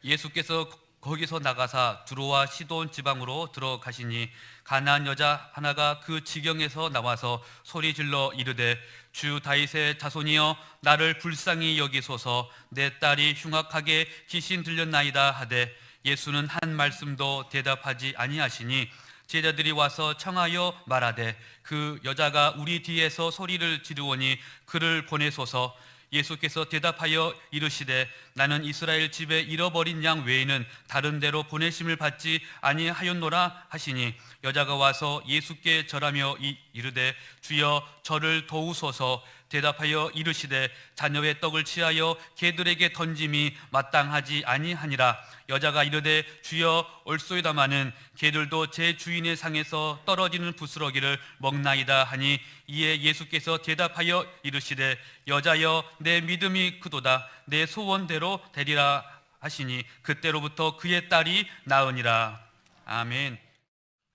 예수께서 거기서 나가사 두로와 시돈 지방으로 들어가시니 가나안 여자 하나가 그 지경에서 나와서 소리질러 이르되 주 다윗의 자손이여 나를 불쌍히 여기소서 내 딸이 흉악하게 귀신 들렸나이다 하되 예수는 한 말씀도 대답하지 아니하시니 제자들이 와서 청하여 말하되 그 여자가 우리 뒤에서 소리를 지르오니 그를 보내소서. 예수께서 대답하여 이르시되 나는 이스라엘 집에 잃어버린 양 외에는 다른 데로 보내심을 받지 아니하였노라 하시니 여자가 와서 예수께 절하며 이르되 주여 저를 도우소서. 대답하여 이르시되 자녀의 떡을 취하여 개들에게 던짐이 마땅하지 아니하니라. 여자가 이르되 주여 옳소이다마는 개들도 제 주인의 상에서 떨어지는 부스러기를 먹나이다 하니 이에 예수께서 대답하여 이르시되 여자여 내 믿음이 크도다 내 소원대로 되리라 하시니 그때로부터 그의 딸이 나으니라. 아멘.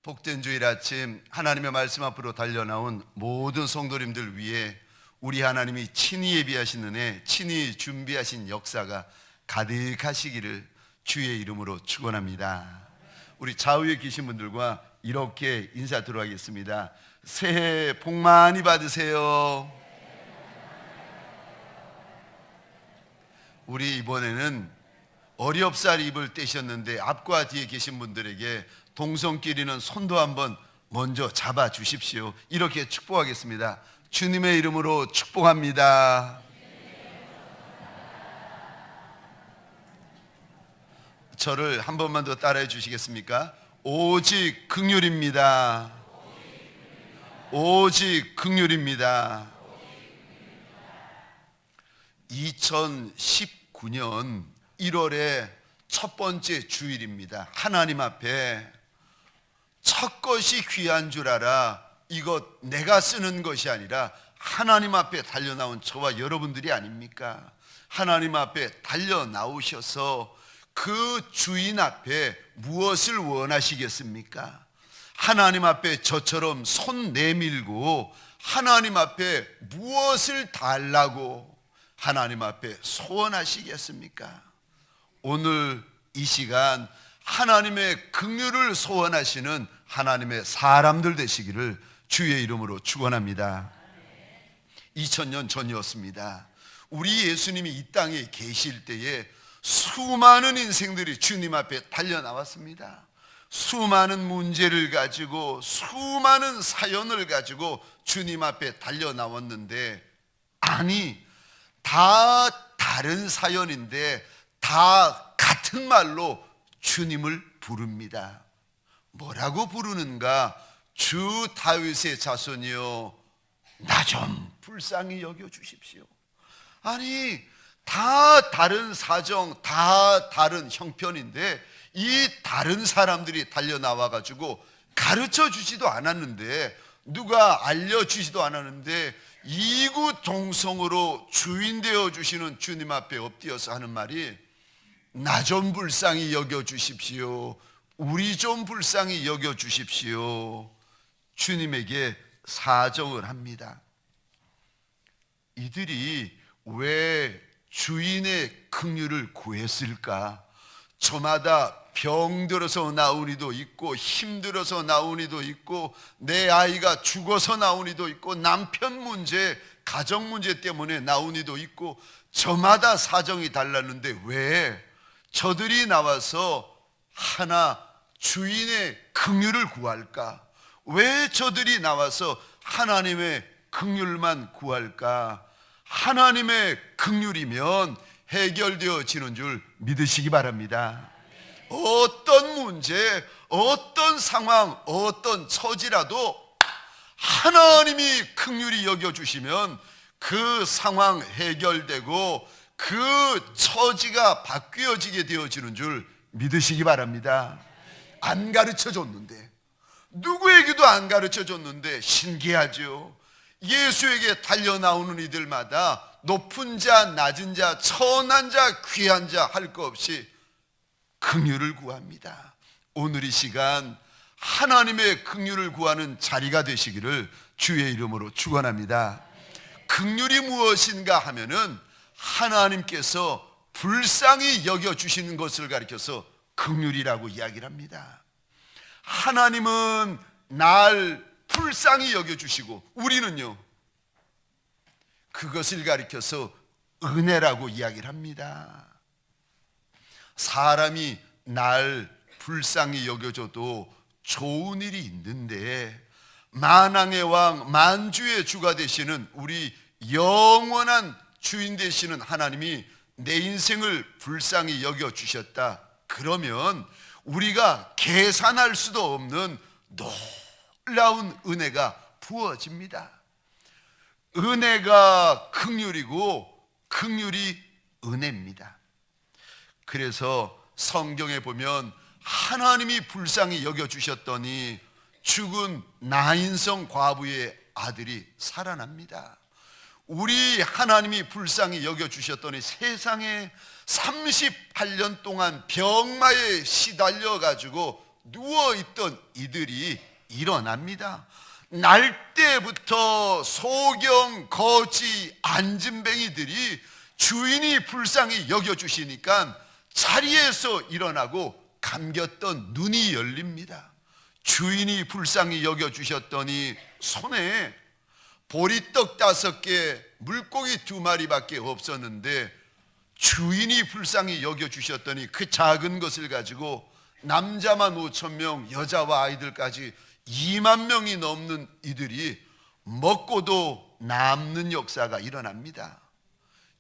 복된 주일 아침 하나님의 말씀 앞으로 달려나온 모든 성도님들 위해 우리 하나님이 친히 예비하신 은혜, 친히 준비하신 역사가 가득하시기를 주의 이름으로 축원합니다. 우리 좌우에 계신 분들과 이렇게 인사드리도록 하겠습니다. 새해 복 많이 받으세요. 우리 이번에는 어렵사리 입을 떼셨는데 앞과 뒤에 계신 분들에게 동성끼리는 손도 한번 먼저 잡아 주십시오. 이렇게 축복하겠습니다. 주님의 이름으로 축복합니다. 저를 한 번만 더 따라해 주시겠습니까? 오직 긍휼입니다. 오직 긍휼입니다. 2019년 1월의 첫 번째 주일입니다. 하나님 앞에 첫 것이 귀한 줄 알아. 이것 내가 쓰는 것이 아니라 하나님 앞에 달려나온 저와 여러분들이 아닙니까? 하나님 앞에 달려나오셔서 그 주인 앞에 무엇을 원하시겠습니까? 하나님 앞에 저처럼 손 내밀고 하나님 앞에 무엇을 달라고 하나님 앞에 소원하시겠습니까? 오늘 이 시간 하나님의 긍휼을 소원하시는 하나님의 사람들 되시기를 주의 이름으로 축원합니다. 2000년 전이었습니다. 우리 예수님이 이 땅에 계실 때에 수많은 인생들이 주님 앞에 달려나왔습니다. 수많은 문제를 가지고 수많은 사연을 가지고 주님 앞에 달려나왔는데, 아니 다 다른 사연인데 다 같은 말로 주님을 부릅니다. 뭐라고 부르는가? 주 다윗의 자손이여 나 좀 불쌍히 여겨주십시오. 아니 다 다른 사정, 다 다른 형편인데 이 다른 사람들이 달려나와가지고 가르쳐 주지도 않았는데, 누가 알려주지도 않았는데 이구동성으로 주인 되어 주시는 주님 앞에 엎드려서 하는 말이 나 좀 불쌍히 여겨주십시오. 우리 좀 불쌍히 여겨주십시오. 주님에게 사정을 합니다. 이들이 왜 주인의 긍휼을 구했을까? 저마다 병들어서 나온 이도 있고, 힘들어서 나온 이도 있고, 내 아이가 죽어서 나온 이도 있고, 남편 문제, 가정 문제 때문에 나온 이도 있고, 저마다 사정이 달랐는데 왜 저들이 나와서 하나 주인의 긍휼을 구할까? 왜 저들이 나와서 하나님의 긍휼만 구할까? 하나님의 긍휼이면 해결되어지는 줄 믿으시기 바랍니다. 어떤 문제, 어떤 상황, 어떤 처지라도 하나님이 긍휼히 여겨주시면 그 상황 해결되고 그 처지가 바뀌어지게 되어지는 줄 믿으시기 바랍니다. 안 가르쳐줬는데, 누구에게도 안 가르쳐줬는데 신기하죠. 예수에게 달려나오는 이들마다 높은 자, 낮은 자, 천한 자, 귀한 자 할 것 없이 긍휼을 구합니다. 오늘 이 시간 하나님의 긍휼을 구하는 자리가 되시기를 주의 이름으로 축원합니다. 긍휼이 무엇인가 하면은 하나님께서 불쌍히 여겨주시는 것을 가리켜서 긍휼이라고 이야기를 합니다. 하나님은 날 불쌍히 여겨주시고 우리는요, 그것을 가리켜서 은혜라고 이야기를 합니다. 사람이 날 불쌍히 여겨줘도 좋은 일이 있는데, 만왕의 왕 만주의 주가 되시는 우리 영원한 주인 되시는 하나님이 내 인생을 불쌍히 여겨주셨다 그러면 우리가 계산할 수도 없는 놀라운 은혜가 부어집니다. 은혜가 긍휼이고 긍휼이 은혜입니다. 그래서 성경에 보면 하나님이 불쌍히 여겨주셨더니 죽은 나인성 과부의 아들이 살아납니다. 우리 하나님이 불쌍히 여겨주셨더니 세상에 38년 동안 병마에 시달려가지고 누워있던 이들이 일어납니다. 날 때부터 소경, 거지, 안진뱅이들이 주인이 불쌍히 여겨주시니까 자리에서 일어나고 감겼던 눈이 열립니다. 주인이 불쌍히 여겨주셨더니 손에 보리떡 5개, 물고기 2마리밖에 없었는데 주인이 불쌍히 여겨주셨더니 그 작은 것을 가지고 남자만 5,000명, 여자와 아이들까지 2만 명이 넘는 이들이 먹고도 남는 역사가 일어납니다.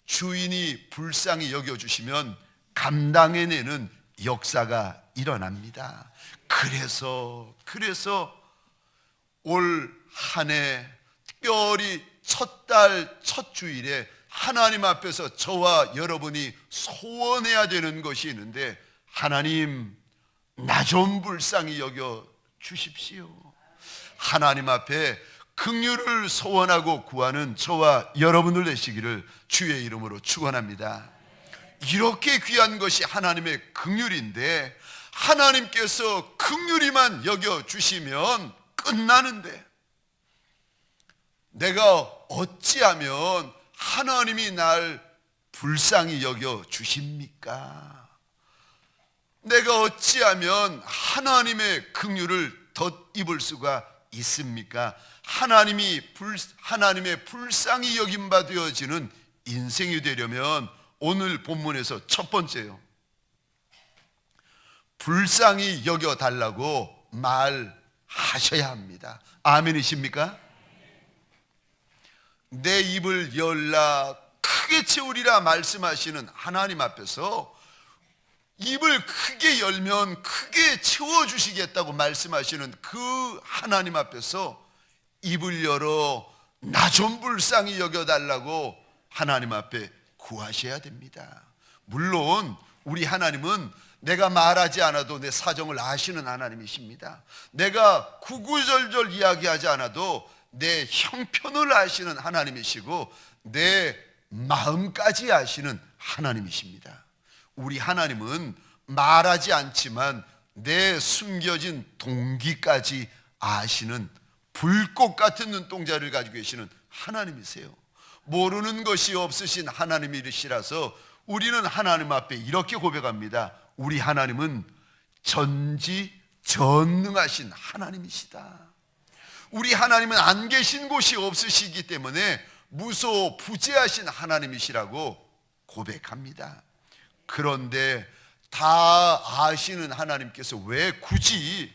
주인이 불쌍히 여겨주시면 감당해내는 역사가 일어납니다. 그래서 올 한 해 특별히 첫 달 첫 주일에 하나님 앞에서 저와 여러분이 소원해야 되는 것이 있는데, 하나님 나 좀 불쌍히 여겨 주십시오. 하나님 앞에 긍휼을 소원하고 구하는 저와 여러분들 되시기를 주의 이름으로 축원합니다. 이렇게 귀한 것이 하나님의 긍휼인데, 하나님께서 긍휼히만 여겨 주시면 끝나는데, 내가 어찌하면 하나님이 날 불쌍히 여겨 주십니까? 내가 어찌하면 하나님의 긍휼을 덧입을 수가 있습니까? 하나님의 불쌍히 여김 바 되어지는 인생이 되려면 오늘 본문에서 첫 번째요, 불쌍히 여겨달라고 말하셔야 합니다. 아멘이십니까? 내 입을 열라 크게 채우리라 말씀하시는 하나님 앞에서 입을 크게 열면 크게 채워주시겠다고 말씀하시는 그 하나님 앞에서 입을 열어 나 좀 불쌍히 여겨달라고 하나님 앞에 구하셔야 됩니다. 물론 우리 하나님은 내가 말하지 않아도 내 사정을 아시는 하나님이십니다. 내가 구구절절 이야기하지 않아도 내 형편을 아시는 하나님이시고 내 마음까지 아시는 하나님이십니다. 우리 하나님은 말하지 않지만 내 숨겨진 동기까지 아시는 불꽃 같은 눈동자를 가지고 계시는 하나님이세요. 모르는 것이 없으신 하나님이시라서 우리는 하나님 앞에 이렇게 고백합니다. 우리 하나님은 전지전능하신 하나님이시다. 우리 하나님은 안 계신 곳이 없으시기 때문에 무소부재하신 하나님이시라고 고백합니다. 그런데 다 아시는 하나님께서 왜 굳이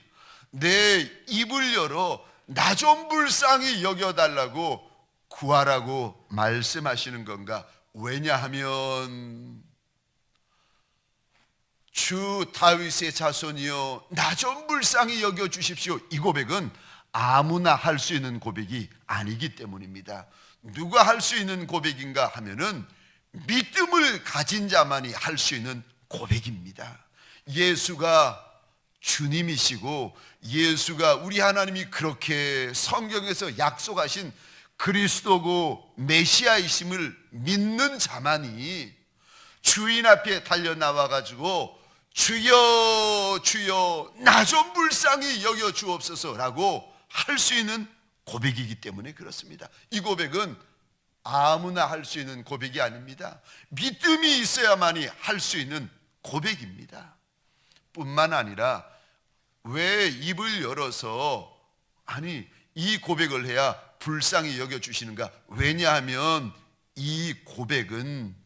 내 입을 열어 나 좀 불쌍히 여겨달라고 구하라고 말씀하시는 건가? 왜냐하면 주 다윗의 자손이여 나 좀 불쌍히 여겨주십시오, 이 고백은 아무나 할 수 있는 고백이 아니기 때문입니다. 누가 할 수 있는 고백인가 하면은 믿음을 가진 자만이 할 수 있는 고백입니다. 예수가 주님이시고 예수가 우리 하나님이 그렇게 성경에서 약속하신 그리스도고 메시아이심을 믿는 자만이 주인 앞에 달려 나와 가지고 주여 주여 나 좀 불쌍히 여겨 주옵소서라고 할 수 있는 고백이기 때문에 그렇습니다. 이 고백은 아무나 할 수 있는 고백이 아닙니다. 믿음이 있어야만이 할 수 있는 고백입니다. 뿐만 아니라 왜 입을 열어서 이 고백을 해야 불쌍히 여겨주시는가? 왜냐하면 이 고백은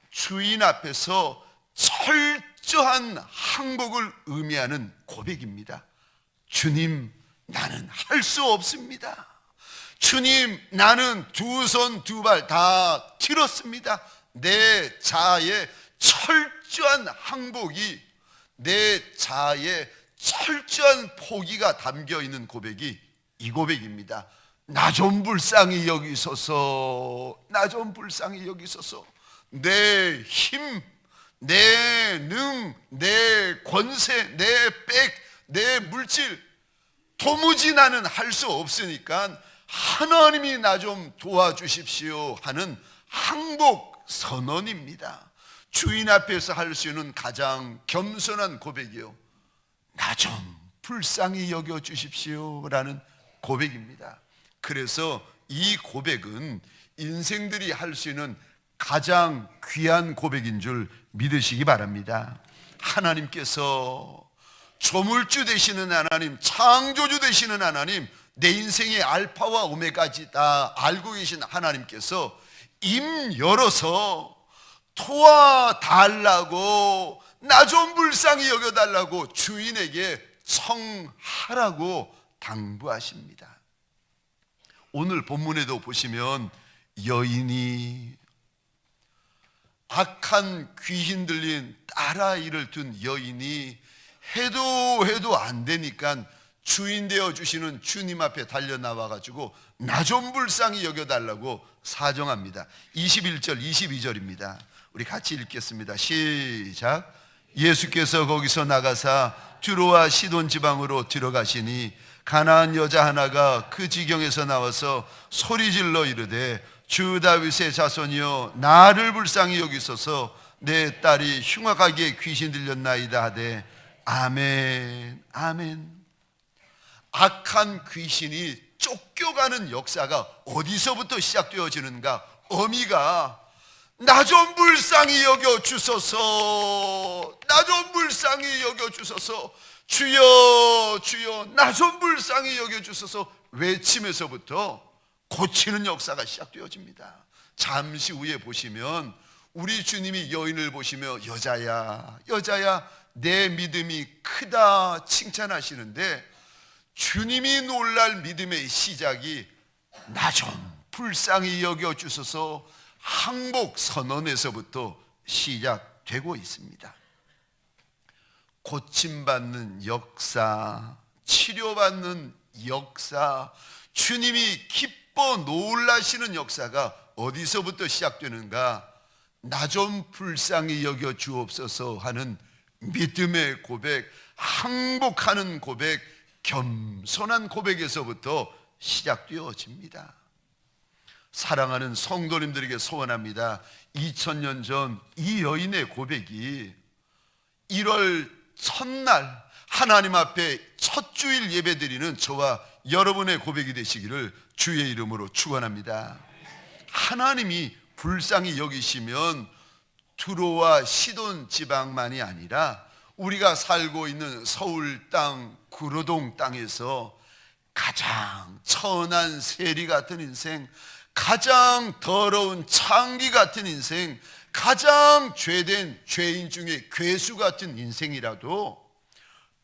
주인 앞에서 철저한 항복을 의미하는 고백입니다. 주님, 나는 할 수 없습니다. 주님, 나는 두 손 두 발 다 들었습니다. 내 자아의 철저한 항복이, 내 자아의 철저한 포기가 담겨 있는 고백이 이 고백입니다. 나 좀 불쌍히 여기소서, 나 좀 불쌍히 여기소서. 내 힘, 내 능, 내 권세, 내 백, 내 물질, 도무지 나는 할 수 없으니까 하나님이 나 좀 도와주십시오 하는 항복 선언입니다. 주인 앞에서 할 수 있는 가장 겸손한 고백이요, 나 좀 불쌍히 여겨주십시오 라는 고백입니다. 그래서 이 고백은 인생들이 할 수 있는 가장 귀한 고백인 줄 믿으시기 바랍니다. 하나님께서 조물주 되시는 하나님, 창조주 되시는 하나님, 내 인생의 알파와 오메가지 다 알고 계신 하나님께서 입 열어서 도와달라고, 나 좀 불쌍히 여겨달라고 주인에게 청하라고 당부하십니다. 오늘 본문에도 보시면 여인이, 악한 귀신 들린 딸아이를 둔 여인이 해도 안 되니까 주인 되어 주시는 주님 앞에 달려 나와 가지고 나 좀 불쌍히 여겨달라고 사정합니다. 21절 22절입니다 우리 같이 읽겠습니다. 시작. 예수께서 거기서 나가사 듀로와 시돈 지방으로 들어가시니 가나안 여자 하나가 그 지경에서 나와서 소리질러 이르되 주 다윗의 자손이여 나를 불쌍히 여기소서, 내 딸이 흉악하게 귀신 들렸나이다 하되 아멘 아멘. 악한 귀신이 쫓겨가는 역사가 어디서부터 시작되어지는가? 어미가 나 좀 불쌍히 여겨주소서, 나 좀 불쌍히 여겨주소서, 주여 주여 나 좀 불쌍히 여겨주소서 외침에서부터 고치는 역사가 시작되어집니다. 잠시 후에 보시면 우리 주님이 여인을 보시며 여자야 여자야 내 믿음이 크다 칭찬하시는데, 주님이 놀랄 믿음의 시작이 나 좀 불쌍히 여겨주소서 항복 선언에서부터 시작되고 있습니다. 고침받는 역사, 치료받는 역사, 주님이 기뻐 놀라시는 역사가 어디서부터 시작되는가? 나 좀 불쌍히 여겨 주옵소서 하는 믿음의 고백, 항복하는 고백, 겸손한 고백에서부터 시작되어집니다. 사랑하는 성도님들에게 소원합니다. 2000년 전 이 여인의 고백이 1월 첫날 하나님 앞에 첫 주일 예배드리는 저와 여러분의 고백이 되시기를 주의 이름으로 축원합니다. 하나님이 불쌍히 여기시면 두로와 시돈 지방만이 아니라 우리가 살고 있는 서울 땅, 구로동 땅에서 가장 천한 세리 같은 인생, 가장 더러운 창기 같은 인생, 가장 죄된 죄인 중에 괴수 같은 인생이라도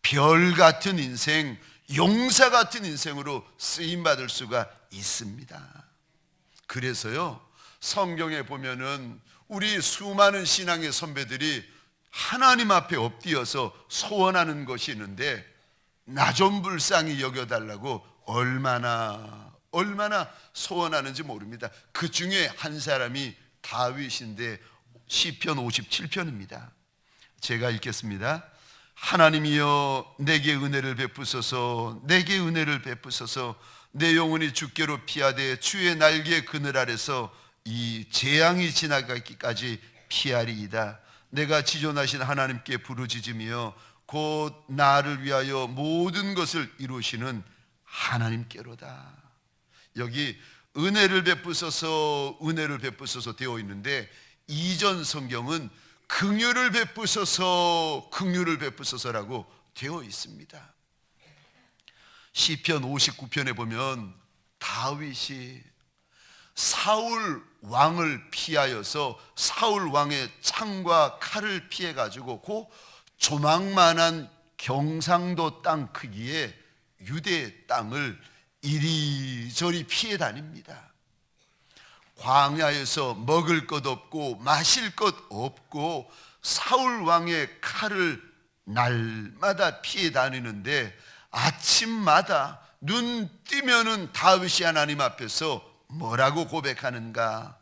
별 같은 인생, 용사 같은 인생으로 쓰임받을 수가 있습니다. 그래서요, 성경에 보면은 우리 수많은 신앙의 선배들이 하나님 앞에 엎드려서 소원하는 것이 있는데, 나 좀 불쌍히 여겨달라고 얼마나 소원하는지 모릅니다. 그 중에 한 사람이 다윗인데 시편 57편입니다 제가 읽겠습니다. 하나님이여 내게 은혜를 베푸소서, 내게 은혜를 베푸소서. 내 영혼이 주께로 피하되 주의 날개 그늘 아래서 이 재앙이 지나가기까지 피하리이다. 내가 지존하신 하나님께 부르짖으며 곧 나를 위하여 모든 것을 이루시는 하나님께로다. 여기 은혜를 베푸소서 은혜를 베푸소서 되어 있는데 이전 성경은 긍휼을 베푸소서 긍휼을 베푸소서라고 되어 있습니다. 시편 59편에 보면 다윗이 사울 왕을 피하여서 사울 왕의 창과 칼을 피해 가지고 그 조망만한 경상도 땅 크기의 유대 땅을 이리저리 피해 다닙니다. 광야에서 먹을 것 없고 마실 것 없고 사울 왕의 칼을 날마다 피해 다니는데 아침마다 눈 뜨면은 다윗이 하나님 앞에서 뭐라고 고백하는가?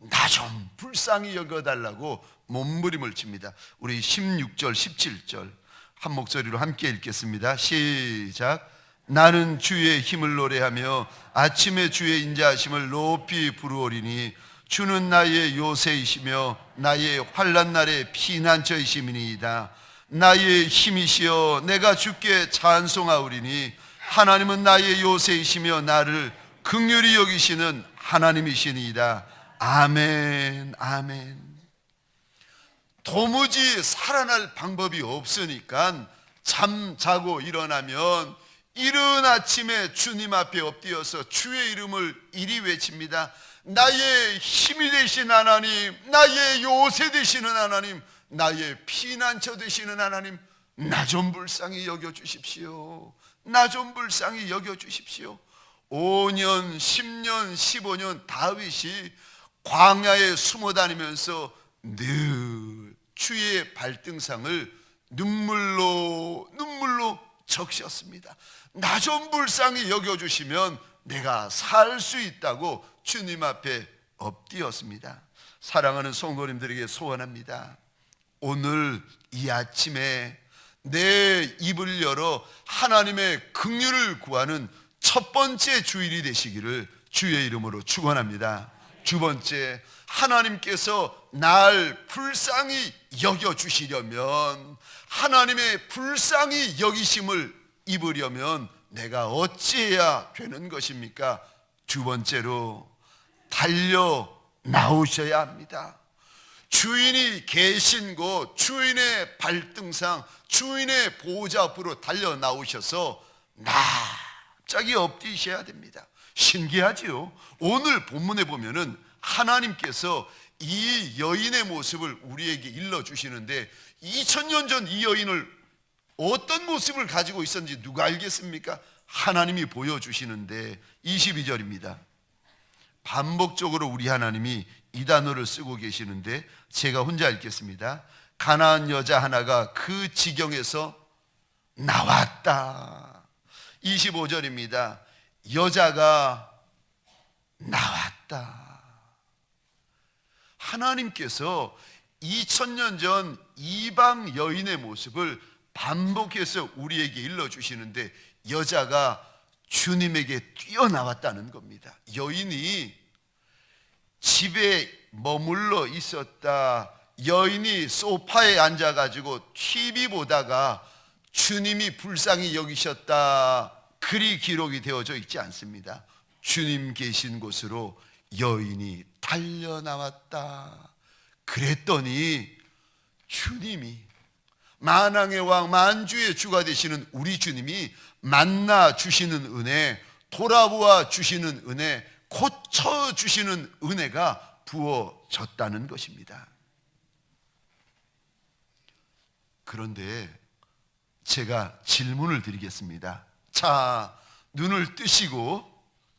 나 좀 불쌍히 여겨달라고 몸부림을 칩니다. 우리 16절 17절 한 목소리로 함께 읽겠습니다. 시작. 나는 주의 힘을 노래하며 아침에 주의 인자하심을 높이 부르오리니 주는 나의 요새이시며 나의 환난 날의 피난처이심이니이다. 나의 힘이시여 내가 주께 찬송하오리니 하나님은 나의 요새이시며 나를 긍휼히 여기시는 하나님이시니이다. 아멘 아멘. 도무지 살아날 방법이 없으니까 잠자고 일어나면 이른 아침에 주님 앞에 엎드려서 주의 이름을 이리 외칩니다. 나의 힘이 되신 하나님, 나의 요새 되시는 하나님, 나의 피난처 되시는 하나님, 나 좀 불쌍히 여겨주십시오. 나 좀 불쌍히 여겨주십시오. 5년, 10년, 15년 다윗이 광야에 숨어 다니면서 늘 주의 발등상을 눈물로 적셨습니다. 나 좀 불쌍히 여겨주시면 내가 살 수 있다고 주님 앞에 엎드렸습니다. 사랑하는 성도님들에게 소원합니다. 오늘 이 아침에 내 입을 열어 하나님의 긍휼을 구하는 첫 번째 주일이 되시기를 주의 이름으로 축원합니다. 두 번째, 하나님께서 날 불쌍히 여겨주시려면, 하나님의 불쌍히 여기심을 입으려면 내가 어찌해야 되는 것입니까? 두 번째로 달려 나오셔야 합니다. 주인이 계신 곳, 주인의 발등상, 주인의 보호자 앞으로 달려 나오셔서 납작이 엎드리셔야 됩니다. 신기하지요? 오늘 본문에 보면은 하나님께서 이 여인의 모습을 우리에게 일러주시는데 2000년 전 이 여인을 어떤 모습을 가지고 있었는지 누가 알겠습니까? 하나님이 보여주시는데 22절입니다. 반복적으로 우리 하나님이 이 단어를 쓰고 계시는데 제가 혼자 읽겠습니다. 가나안 여자 하나가 그 지경에서 나왔다. 25절입니다. 여자가 나왔다. 하나님께서 2000년 전 이방 여인의 모습을 반복해서 우리에게 일러주시는데 여자가 주님에게 뛰어나왔다는 겁니다. 여인이 집에 머물러 있었다, 여인이 소파에 앉아가지고 TV 보다가 주님이 불쌍히 여기셨다, 그리 기록이 되어져 있지 않습니다. 주님 계신 곳으로 여인이 달려나왔다. 그랬더니 주님이, 만왕의 왕 만주의 주가 되시는 우리 주님이 만나 주시는 은혜, 돌아보아 주시는 은혜, 고쳐 주시는 은혜가 부어졌다는 것입니다. 그런데 제가 질문을 드리겠습니다. 자, 눈을 뜨시고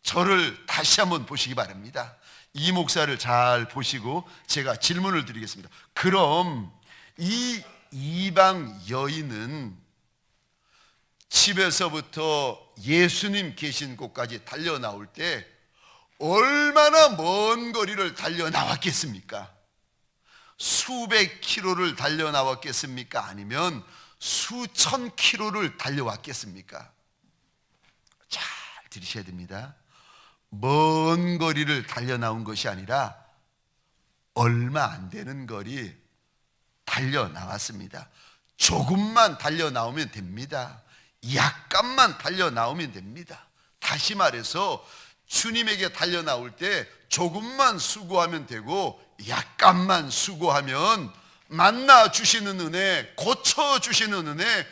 저를 다시 한번 보시기 바랍니다. 이 목사를 잘 보시고 제가 질문을 드리겠습니다. 그럼 이 이방 여인은 집에서부터 예수님 계신 곳까지 달려 나올 때 얼마나 먼 거리를 달려 나왔겠습니까? 수백 킬로를 달려 나왔겠습니까? 아니면 수천 킬로를 달려왔겠습니까? 잘 들으셔야 됩니다. 먼 거리를 달려 나온 것이 아니라 얼마 안 되는 거리 달려 나왔습니다. 조금만 달려 나오면 됩니다. 약간만 달려 나오면 됩니다. 다시 말해서 주님에게 달려 나올 때 조금만 수고하면 되고 약간만 수고하면 만나 주시는 은혜, 고쳐 주시는 은혜,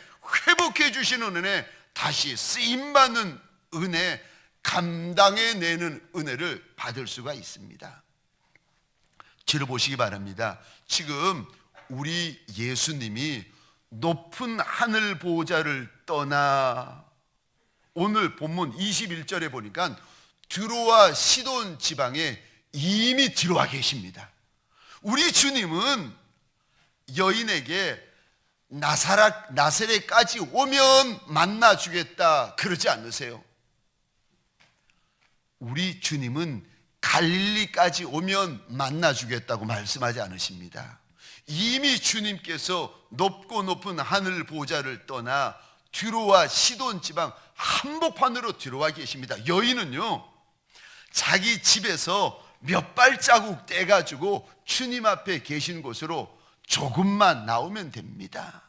회복해 주시는 은혜, 다시 쓰임 받는 은혜, 감당해 내는 은혜를 받을 수가 있습니다. 뒤를 보시기 바랍니다. 지금 우리 예수님이 높은 하늘 보좌를 떠나 오늘 본문 21절에 보니까 드로아 시돈 지방에 이미 들어와 계십니다. 우리 주님은 여인에게 나사렛까지 오면 만나 주겠다 그러지 않으세요. 우리 주님은 갈릴리까지 오면 만나 주겠다고 말씀하지 않으십니다. 이미 주님께서 높고 높은 하늘 보좌를 떠나 뒤로와 시돈 지방 한복판으로 들어와 계십니다. 여인은요, 자기 집에서 몇 발자국 떼가지고 주님 앞에 계신 곳으로 조금만 나오면 됩니다.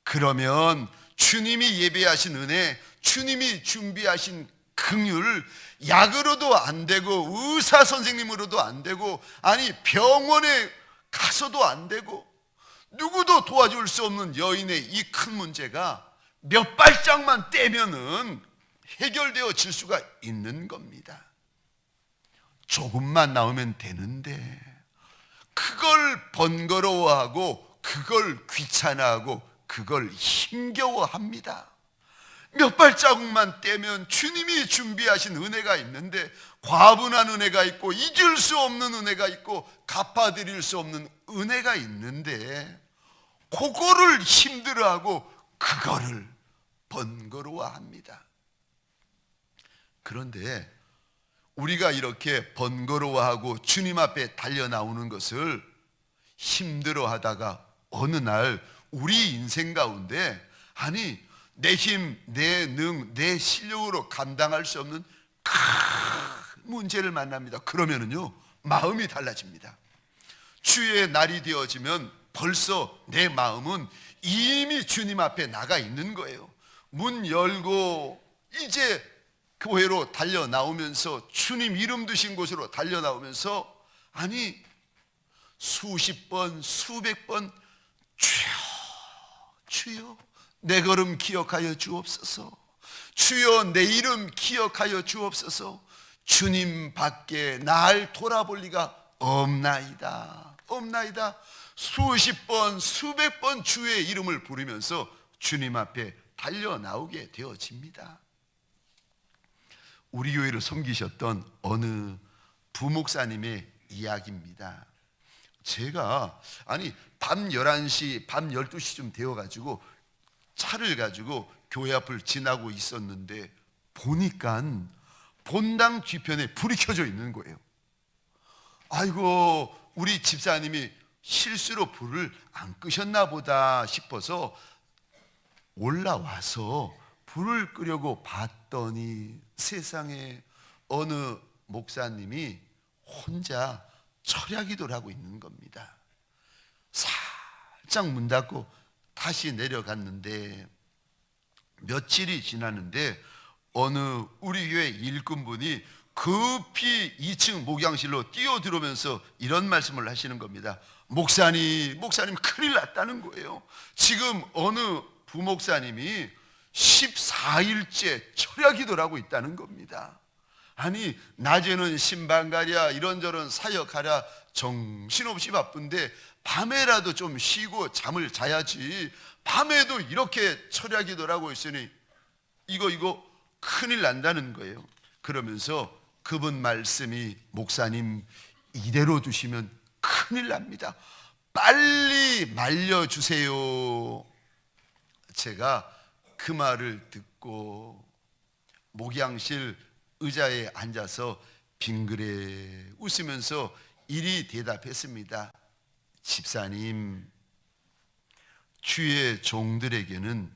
그러면 주님이 예배하신 은혜, 주님이 준비하신 긍휼, 약으로도 안 되고 의사 선생님으로도 안 되고, 아니 병원에 가서도 안 되고 누구도 도와줄 수 없는 여인의 이 큰 문제가 몇 발짝만 떼면은 해결되어질 수가 있는 겁니다. 조금만 나오면 되는데 그걸 번거로워하고 그걸 귀찮아하고 그걸 힘겨워합니다. 몇 발자국만 떼면 주님이 준비하신 은혜가 있는데, 과분한 은혜가 있고 잊을 수 없는 은혜가 있고 갚아드릴 수 없는 은혜가 있는데, 그거를 힘들어하고 그거를 번거로워합니다. 그런데 우리가 이렇게 번거로워하고 주님 앞에 달려 나오는 것을 힘들어하다가 어느 날 우리 인생 가운데, 아니 내 힘, 내 능, 내 실력으로 감당할 수 없는 큰 문제를 만납니다. 그러면은요, 마음이 달라집니다. 주의 날이 되어지면 벌써 내 마음은 이미 주님 앞에 나가 있는 거예요. 문 열고 이제 교회로 달려 나오면서, 주님 이름 드신 곳으로 달려 나오면서, 아니 수십 번 수백 번 주여 주여 내 걸음 기억하여 주옵소서, 주여 내 이름 기억하여 주옵소서, 주님 밖에 날 돌아볼 리가 없나이다 없나이다. 수십 번 수백 번 주의 이름을 부르면서 주님 앞에 달려 나오게 되어집니다. 우리 교회를 섬기셨던 어느 부목사님의 이야기입니다. 제가 밤 11시 밤 12시쯤 되어가지고 차를 가지고 교회 앞을 지나고 있었는데 보니까 본당 뒤편에 불이 켜져 있는 거예요. 아이고, 우리 집사님이 실수로 불을 안 끄셨나 보다 싶어서 올라와서 불을 끄려고 봤더니 세상에 어느 목사님이 혼자 철야기도를 하고 있는 겁니다. 살짝 문 닫고 다시 내려갔는데, 며칠이 지났는데 어느 우리 교회 일꾼분이 급히 2층 목양실로 뛰어들어오면서 이런 말씀을 하시는 겁니다. 목사님 큰일 났다는 거예요. 지금 어느 부목사님이 14일째 철야기도를 하고 있다는 겁니다. 아니 낮에는 신방가랴 이런저런 사역하랴 정신없이 바쁜데 밤에라도 좀 쉬고 잠을 자야지, 밤에도 이렇게 철야기도를 하고 있으니 이거 큰일 난다는 거예요. 그러면서 그분 말씀이, 목사님 이대로 두시면 큰일 납니다. 빨리 말려주세요. 제가 그 말을 듣고 목양실 의자에 앉아서 빙그레 웃으면서 이리 대답했습니다. 집사님, 주의 종들에게는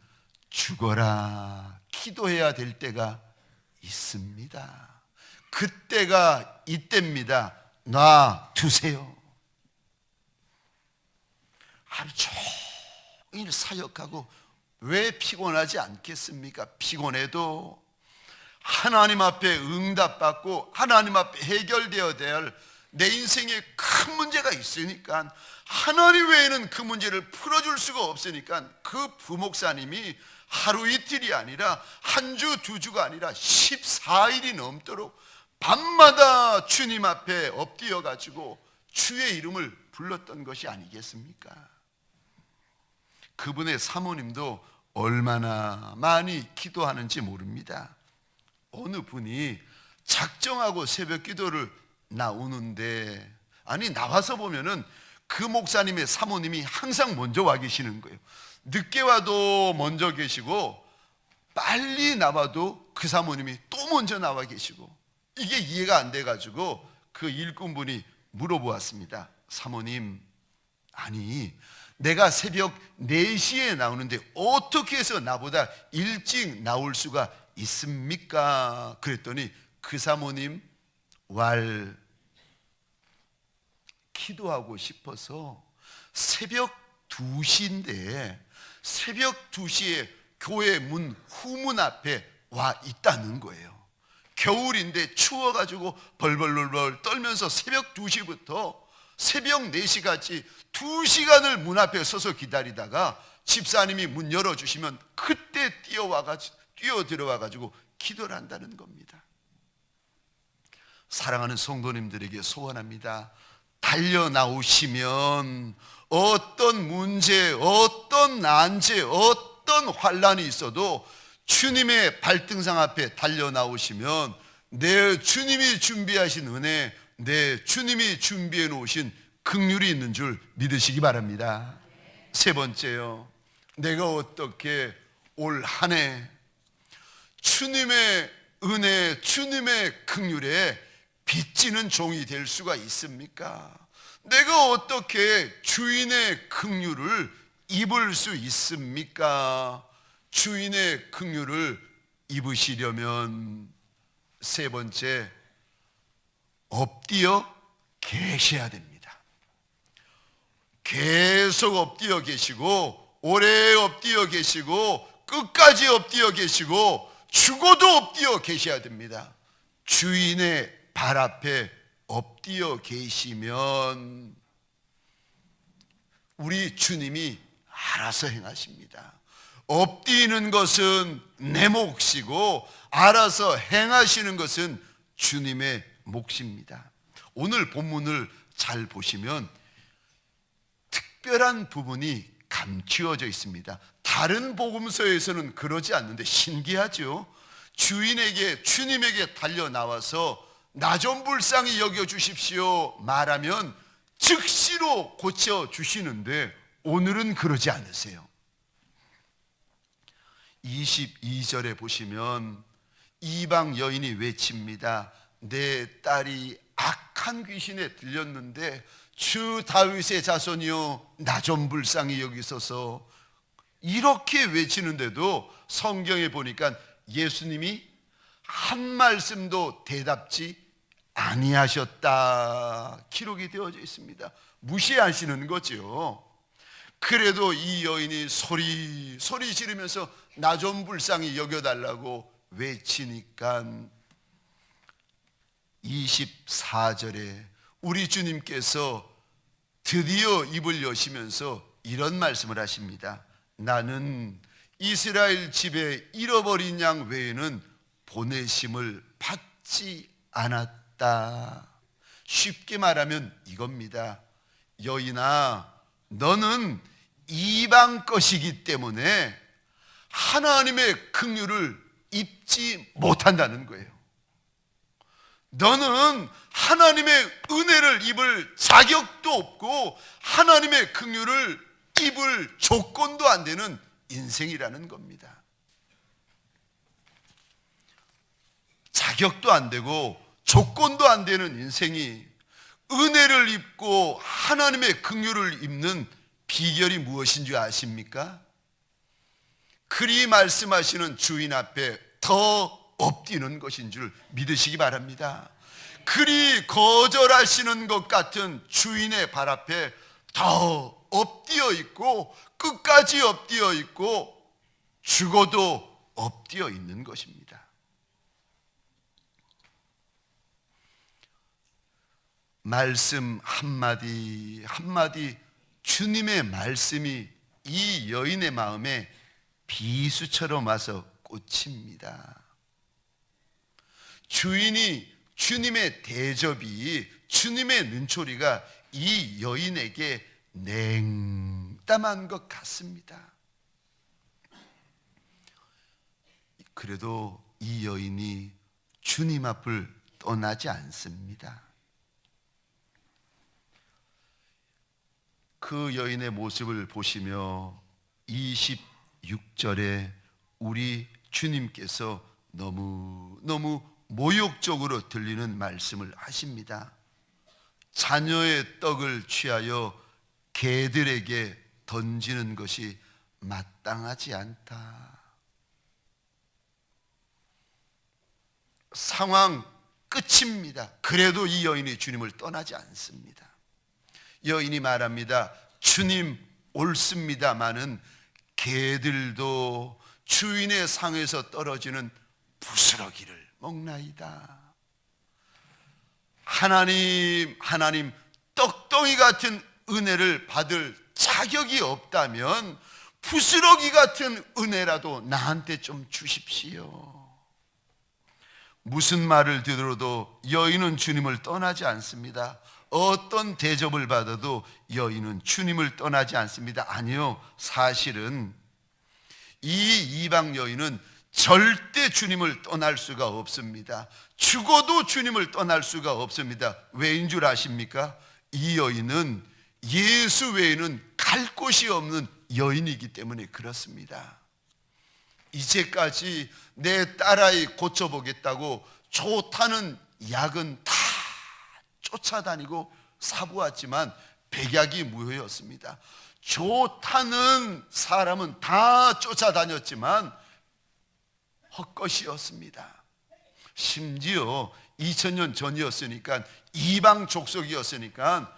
죽어라 기도해야 될 때가 있습니다. 그때가 이때입니다. 놔두세요. 하루 종일 사역하고 왜 피곤하지 않겠습니까? 피곤해도 하나님 앞에 응답받고 하나님 앞에 해결되어야 될 내 인생에 큰 문제가 있으니까, 하나님 외에는 그 문제를 풀어줄 수가 없으니까 그 부목사님이 하루 이틀이 아니라 한 주, 두 주가 아니라 14일이 넘도록 밤마다 주님 앞에 엎드려 가지고 주의 이름을 불렀던 것이 아니겠습니까? 그분의 사모님도 얼마나 많이 기도하는지 모릅니다. 어느 분이 작정하고 새벽 기도를 나오는데, 아니 나와서 보면은 그 목사님의 사모님이 항상 먼저 와 계시는 거예요. 늦게 와도 먼저 계시고 빨리 나와도 그 사모님이 또 먼저 나와 계시고, 이게 이해가 안 돼가지고 그 일꾼분이 물어보았습니다. 사모님, 아니 내가 새벽 4시에 나오는데 어떻게 해서 나보다 일찍 나올 수가 있습니까? 그랬더니 그 사모님 기도하고 싶어서 새벽 2시인데 새벽 2시에 교회 문 후문 앞에 와 있다는 거예요. 겨울인데 추워가지고 벌벌벌 떨면서 새벽 2시부터 새벽 4시까지 2시간을 문 앞에 서서 기다리다가 집사님이 문 열어주시면 그때 뛰어 들어와가지고 기도를 한다는 겁니다. 사랑하는 성도님들에게 소원합니다. 달려 나오시면 어떤 문제, 어떤 난제, 어떤 환란이 있어도 주님의 발등상 앞에 달려 나오시면 내 주님이 준비하신 은혜, 내 주님이 준비해 놓으신 긍휼이 있는 줄 믿으시기 바랍니다. 세 번째요, 내가 어떻게 올 한 해 주님의 은혜, 주님의 긍휼에 빚지는 종이 될 수가 있습니까? 내가 어떻게 주인의 긍휼을 입을 수 있습니까? 주인의 긍휼을 입으시려면 세 번째, 엎드려 계셔야 됩니다. 계속 엎드려 계시고, 오래 엎드려 계시고, 끝까지 엎드려 계시고, 죽어도 엎드려 계셔야 됩니다. 주인의 발 앞에 엎드려 계시면 우리 주님이 알아서 행하십니다. 엎드리는 것은 내 몫이고 알아서 행하시는 것은 주님의 몫입니다. 오늘 본문을 잘 보시면 특별한 부분이 감추어져 있습니다. 다른 복음서에서는 그러지 않는데 신기하죠. 주님에게 달려 나와서 나 좀 불쌍히 여겨 주십시오 말하면 즉시로 고쳐 주시는데 오늘은 그러지 않으세요. 22절에 보시면 이방 여인이 외칩니다. 내 딸이 악한 귀신에 들렸는데 주 다윗의 자손이여 나 좀 불쌍히 여기소서. 이렇게 외치는데도 성경에 보니까 예수님이 한 말씀도 대답지 아니하셨다 기록이 되어져 있습니다. 무시하시는 거죠. 그래도 이 여인이 소리 지르면서 나 좀 불쌍히 여겨달라고 외치니까 24절에 우리 주님께서 드디어 입을 여시면서 이런 말씀을 하십니다. 나는 이스라엘 집에 잃어버린 양 외에는 보내심을 받지 않았다. 쉽게 말하면 이겁니다. 여인아, 너는 이방 것이기 때문에 하나님의 긍휼을 입지 못한다는 거예요. 너는 하나님의 은혜를 입을 자격도 없고 하나님의 긍휼을 입을 조건도 안 되는 인생이라는 겁니다. 자격도 안 되고 조건도 안 되는 인생이 은혜를 입고 하나님의 긍휼을 입는 비결이 무엇인 줄 아십니까? 그리 말씀하시는 주인 앞에 더 엎드리는 것인 줄 믿으시기 바랍니다. 그리 거절하시는 것 같은 주인의 발 앞에 더 엎드려 있고 끝까지 엎드려 있고 죽어도 엎드려 있는 것입니다. 말씀 한마디 한마디, 주님의 말씀이 이 여인의 마음에 비수처럼 와서 꽂힙니다. 주님의 대접이, 주님의 눈초리가 이 여인에게 냉담한 것 같습니다. 그래도 이 여인이 주님 앞을 떠나지 않습니다. 그 여인의 모습을 보시며 26절에 우리 주님께서 너무 모욕적으로 들리는 말씀을 하십니다. 자녀의 떡을 취하여 개들에게 던지는 것이 마땅하지 않다. 상황 끝입니다. 그래도 이 여인이 주님을 떠나지 않습니다. 여인이 말합니다. 주님 옳습니다마는 개들도 주인의 상에서 떨어지는 부스러기를 먹나이다. 하나님 떡덩이 같은 은혜를 받을 자격이 없다면 부스러기 같은 은혜라도 나한테 좀 주십시오. 무슨 말을 들어도 여인은 주님을 떠나지 않습니다. 어떤 대접을 받아도 여인은 주님을 떠나지 않습니다. 아니요, 사실은 이 이방 여인은 절대 주님을 떠날 수가 없습니다. 죽어도 주님을 떠날 수가 없습니다. 왜인 줄 아십니까? 이 여인은 예수 외에는 갈 곳이 없는 여인이기 때문에 그렇습니다. 이제까지 내 딸아이 고쳐보겠다고 좋다는 약은 다 쫓아다니고 사보았지만 백약이 무효였습니다. 좋다는 사람은 다 쫓아다녔지만 헛것이었습니다. 심지어 2000년 전이었으니까, 이방 족속이었으니까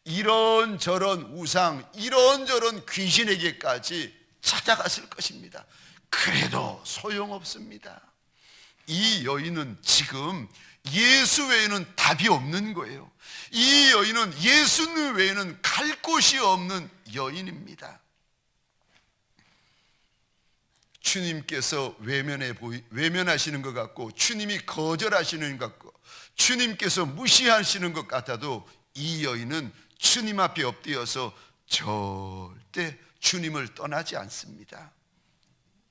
이런저런 우상, 이런저런 귀신에게까지 찾아갔을 것입니다. 그래도 소용없습니다. 이 여인은 지금 예수 외에는 답이 없는 거예요. 이 여인은 예수 외에는 갈 곳이 없는 여인입니다. 주님께서 외면하시는 것 같고, 주님이 거절하시는 것 같고, 주님께서 무시하시는 것 같아도 이 여인은 주님 앞에 엎드려서 절대 주님을 떠나지 않습니다.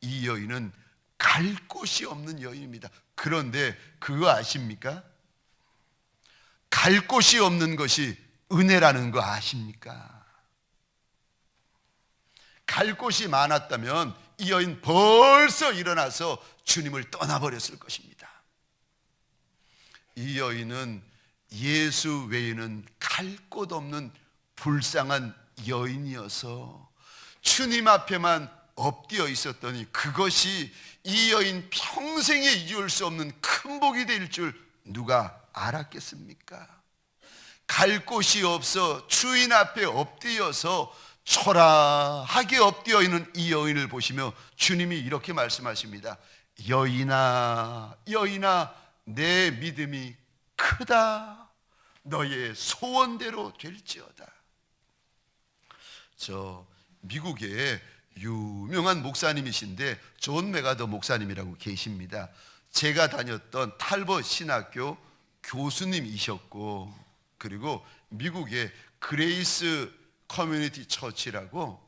이 여인은 갈 곳이 없는 여인입니다. 그런데 그거 아십니까? 갈 곳이 없는 것이 은혜라는 거 아십니까? 갈 곳이 많았다면 이 여인 벌써 일어나서 주님을 떠나버렸을 것입니다. 이 여인은 예수 외에는 갈 곳 없는 불쌍한 여인이어서 주님 앞에만 엎드려 있었더니 그것이 이 여인 평생에 잊을 수 없는 큰 복이 될 줄 누가 알았겠습니까? 갈 곳이 없어 주인 앞에 엎드려서 초라하게 엎드려 있는 이 여인을 보시며 주님이 이렇게 말씀하십니다. 여인아, 여인아, 내 믿음이 크다. 너의 소원대로 될지어다. 저 미국에 유명한 목사님이신데 존 메가더 목사님이라고 계십니다. 제가 다녔던 탈벗 신학교 교수님이셨고, 그리고 미국의 그레이스 커뮤니티 처치라고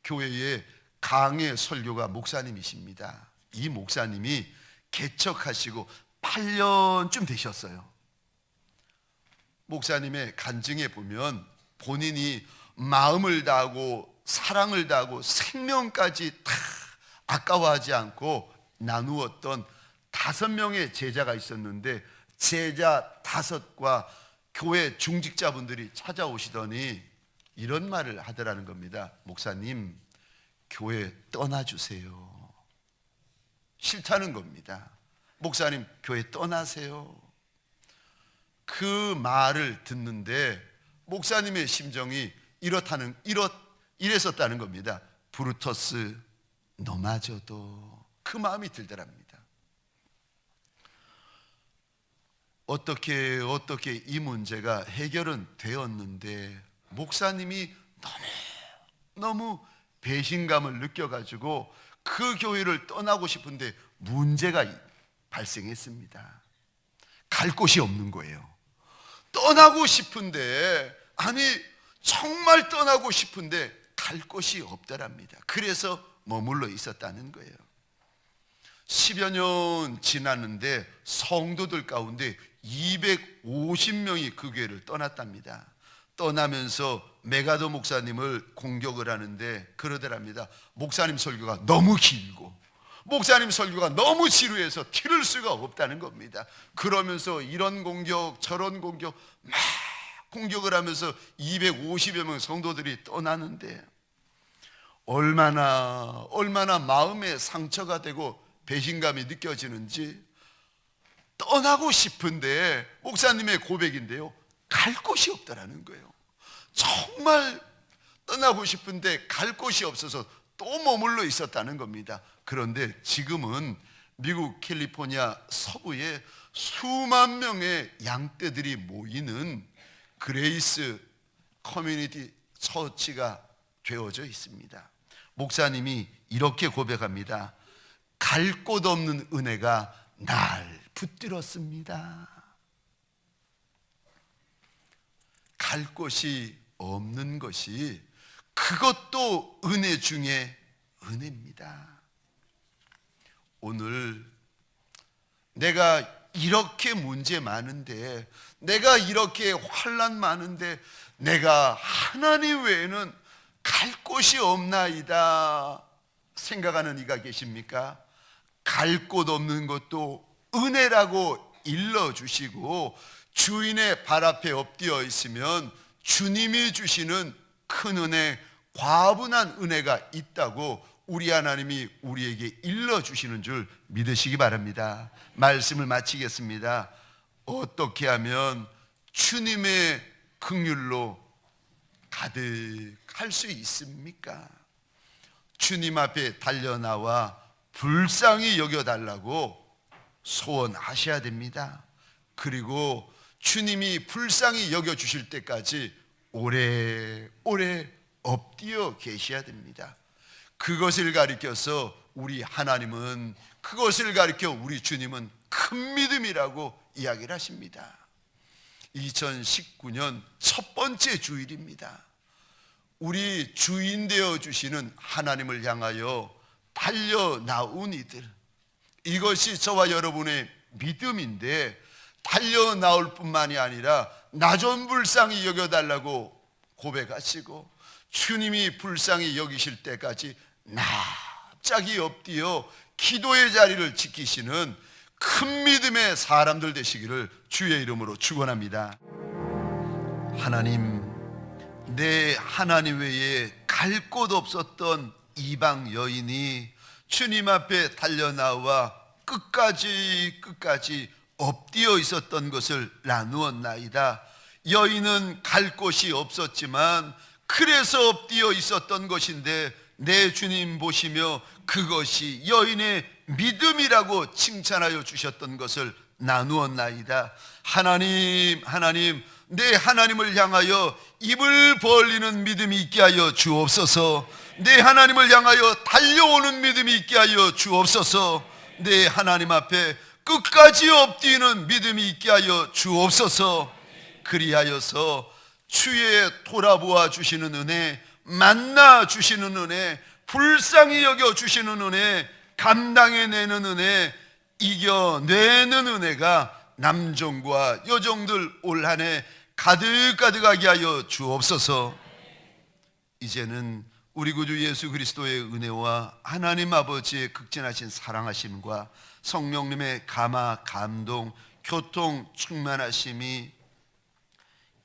교회의 강해 설교가 목사님이십니다. 이 목사님이 개척하시고 8년쯤 되셨어요. 목사님의 간증에 보면 본인이 마음을 다하고 사랑을 다하고 생명까지 다 아까워하지 않고 나누었던 5명의 제자가 있었는데, 제자 5과 교회 중직자분들이 찾아오시더니 이런 말을 하더라는 겁니다. 목사님, 교회 떠나주세요. 싫다는 겁니다. 목사님, 교회 떠나세요. 그 말을 듣는데 목사님의 심정이 이랬었다는 겁니다. 브루터스, 너마저도. 그 마음이 들더랍니다. 어떻게 이 문제가 해결은 되었는데 목사님이 너무 배신감을 느껴가지고 그 교회를 떠나고 싶은데 문제가 발생했습니다. 갈 곳이 없는 거예요. 떠나고 싶은데, 아니 정말 떠나고 싶은데 갈 곳이 없더랍니다. 그래서 머물러 있었다는 거예요. 10여 년 지났는데 성도들 가운데 250명이 그 교회를 떠났답니다. 떠나면서 메가더 목사님을 공격을 하는데 그러더랍니다. 목사님 설교가 너무 길고 목사님 설교가 너무 지루해서 들을 수가 없다는 겁니다. 그러면서 이런 공격 저런 공격 막 공격을 하면서 250여 명 성도들이 떠나는데 얼마나 마음에 상처가 되고 배신감이 느껴지는지, 떠나고 싶은데 목사님의 고백인데요, 갈 곳이 없다라는 거예요. 정말 떠나고 싶은데 갈 곳이 없어서 또 머물러 있었다는 겁니다. 그런데 지금은 미국 캘리포니아 서부에 수만 명의 양떼들이 모이는 그레이스 커뮤니티 처치가 되어져 있습니다. 목사님이 이렇게 고백합니다. 갈 곳 없는 은혜가 날 붙들었습니다. 갈 곳이 없는 것이 그것도 은혜 중에 은혜입니다. 오늘 내가 이렇게 문제 많은데, 내가 이렇게 환난 많은데 내가 하나님 외에는 갈 곳이 없나이다 생각하는 이가 계십니까? 갈 곳 없는 것도 은혜라고 일러주시고 주인의 발 앞에 엎드려 있으면 주님이 주시는 큰 은혜, 과분한 은혜가 있다고 우리 하나님이 우리에게 일러주시는 줄 믿으시기 바랍니다. 말씀을 마치겠습니다. 어떻게 하면 주님의 긍휼로 가득할 수 있습니까? 주님 앞에 달려나와 불쌍히 여겨달라고 소원하셔야 됩니다. 그리고 주님이 불쌍히 여겨주실 때까지 오래오래 엎드려 계셔야 됩니다. 그것을 가리켜서 우리 하나님은, 그것을 가리켜 우리 주님은 큰 믿음이라고 이야기를 하십니다. 2019년 첫 번째 주일입니다. 우리 주인 되어 주시는 하나님을 향하여 달려나온 이들, 이것이 저와 여러분의 믿음인데, 달려나올 뿐만이 아니라 나 좀 불쌍히 여겨달라고 고백하시고 주님이 불쌍히 여기실 때까지 납작이 엎드려 기도의 자리를 지키시는 큰 믿음의 사람들 되시기를 주의 이름으로 축원합니다. 하나님, 내 하나님 외에 갈 곳 없었던 이방 여인이 주님 앞에 달려나와 끝까지 엎드려 있었던 것을 나누었나이다. 여인은 갈 곳이 없었지만 그래서 엎드려 있었던 것인데 내 주님 보시며 그것이 여인의 믿음이라고 칭찬하여 주셨던 것을 나누었나이다. 하나님, 내 하나님을 향하여 입을 벌리는 믿음이 있게 하여 주옵소서. 내 하나님을 향하여 달려오는 믿음이 있게 하여 주옵소서. 내 하나님 앞에 끝까지 엎드리는 믿음이 있게 하여 주옵소서. 그리하여서 주의 돌아보아 주시는 은혜, 만나 주시는 은혜, 불쌍히 여겨 주시는 은혜, 감당해내는 은혜, 이겨내는 은혜가 남종과 여종들 올 한 해 가득가득하게 하여 주옵소서. 이제는 우리 구주 예수 그리스도의 은혜와 하나님 아버지의 극진하신 사랑하심과 성령님의 감화, 감동, 교통, 충만하심이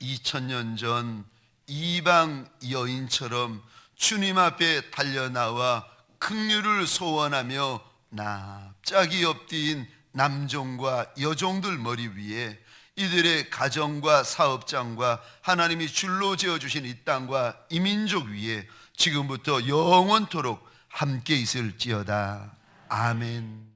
2000년 전 이방 여인처럼 주님 앞에 달려나와 긍휼을 소원하며 납작이 엎드린 남종과 여종들 머리 위에 이들의 가정과 사업장과 하나님이 줄로 지어주신 이 땅과 이 민족 위에 지금부터 영원토록 함께 있을지어다. 아멘.